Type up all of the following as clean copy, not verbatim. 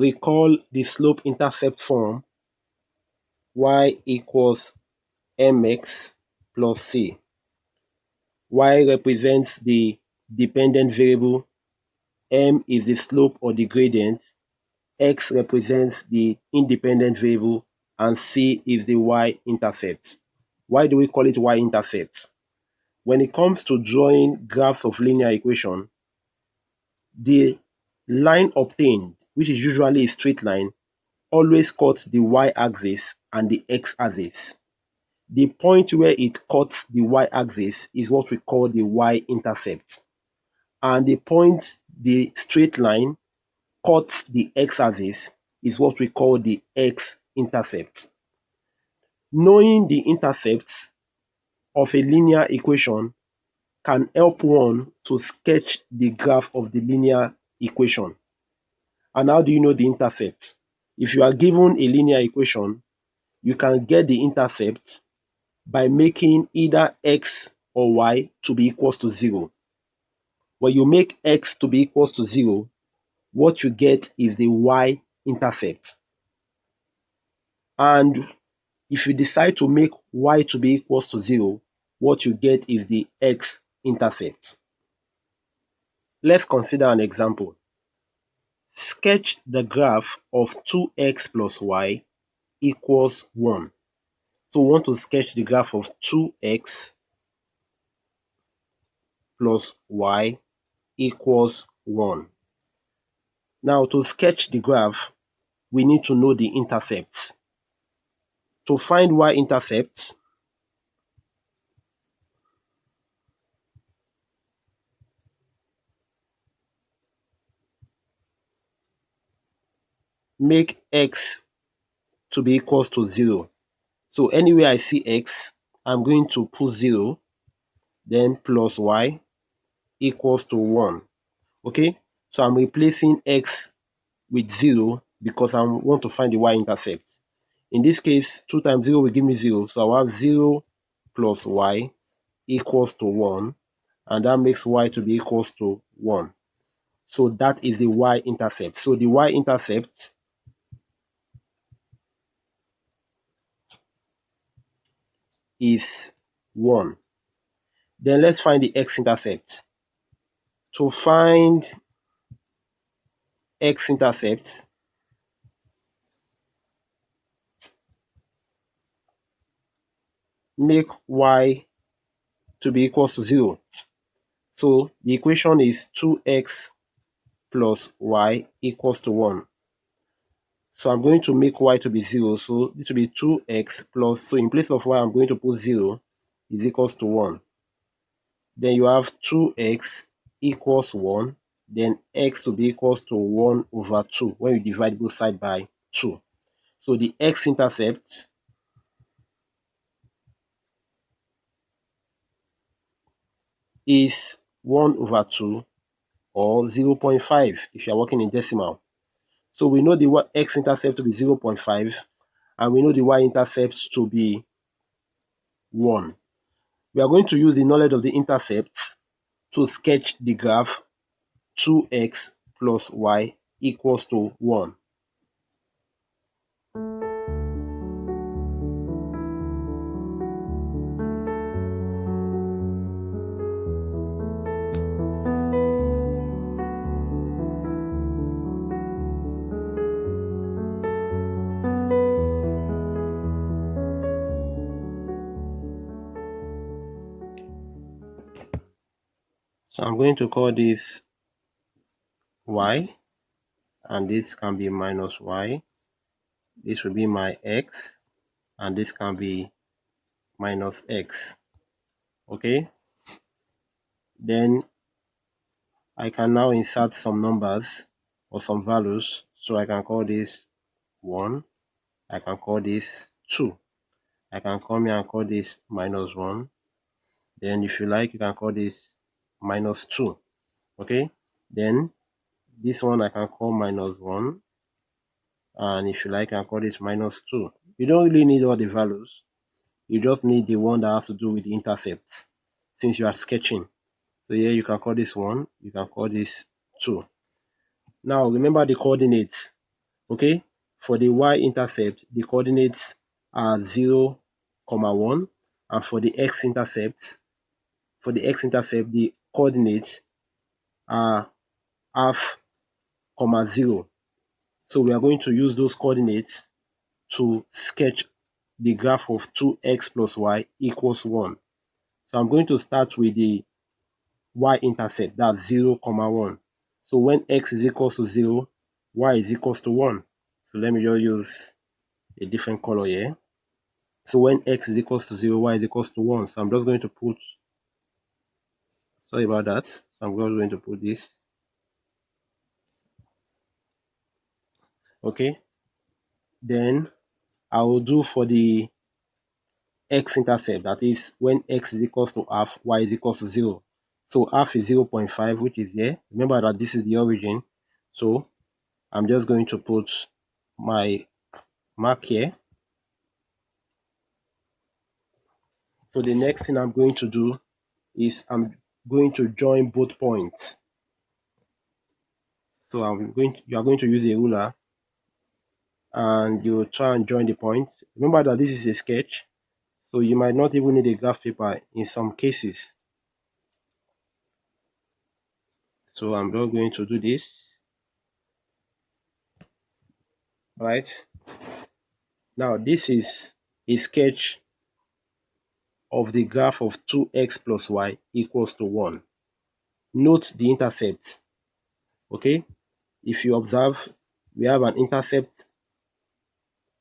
recall the slope-intercept form y equals mx plus c. Y represents the dependent variable, m is the slope or the gradient, x represents the independent variable, and c is the y-intercept. Why do we call it y-intercept? When it comes to drawing graphs of linear equation, the line obtained, which is usually a straight line, always cuts the y-axis and the x-axis. The point where it cuts the y-axis is what we call the y-intercept. And the point the straight line cuts the x-axis is what we call the x-intercept. Knowing the intercepts of a linear equation can help one to sketch the graph of the linear equation. And how do you know the intercept? If you are given a linear equation, you can get the intercept by making either x or y to be equals to 0. When you make x to be equals to 0, what you get is the y-intercept. And if you decide to make y to be equals to 0, what you get is the x-intercept. Let's consider an example. Sketch the graph of 2x plus y equals 1. So we want to sketch the graph of 2x plus y equals 1. Now, to sketch the graph, we need to know the intercepts. To find y-intercepts, make x to be equals to 0. So anywhere I see x, I'm going to put 0, then plus y equals to 1. Okay, so I'm replacing x with 0 because I want to find the y-intercept. In this case, 2 times 0 will give me 0, so I'll have 0 plus y equals to 1, and that makes y to be equals to 1. So that is the y-intercept. So the y-intercept is 1. Then let's find the x-intercept. To find x-intercept, make y to be equals to 0. So the equation is 2x plus y equals to 1. So I'm going to make y to be 0. So this will be 2x plus, so in place of y, I'm going to put 0 is equals to 1. Then you have 2x equals 1. Then x to be equals to 1 over 2 when you divide both sides by 2. So the x-intercept is 1 over 2 or 0.5 if you're working in decimal. So we know the x-intercept to be 0.5 and we know the y-intercept to be 1. We are going to use the knowledge of the intercepts to sketch the graph 2x plus y equals to 1. So I'm going to call this y, and this can be minus y. This will be my x, and this can be minus x. Okay? Then I can now insert some numbers or some values. So I can call this 1. I can call this 2. I can come here and call this minus 1. Then if you like, you can call this minus 2. Okay? Then this one I can call minus 1. And if you like, I can call this minus 2. You don't really need all the values. You just need the one that has to do with the intercepts since you are sketching. So here you can call this 1. You can call this 2. Now remember the coordinates. Okay, for the y-intercept, the coordinates are 0, 1, and for the x-intercept, the coordinates are half, 0. So we are going to use those coordinates to sketch the graph of 2x plus y equals 1. So I'm going to start with the y-intercept, that's 0, 1. So when x is equals to 0, y is equals to 1. So let me just use a different color here. So when x is equals to 0, y is equals to 1. So I'm just going to put, sorry about that. So I'm just going to put this. Okay. Then I will do for the x-intercept, that is when x is equals to half, y is equals to 0. So half is 0 0.5, which is here. Remember that this is the origin. So I'm just going to put my mark here. So the next thing I'm going to do is I'm going to join both points. So you are going to use a ruler and you try and join the points. Remember that this is a sketch, so you might not even need a graph paper in some cases. So I'm not going to do this. Right. Now this is a sketch of the graph of 2x plus y equals to 1. Note the intercepts. Okay. If you observe, we have an intercept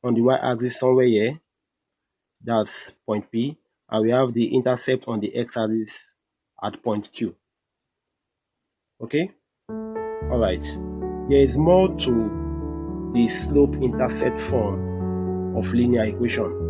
on the y-axis somewhere here. That's point P. And we have the intercept on the x-axis at point Q. Okay. Alright. There is more to the slope-intercept form of linear equation.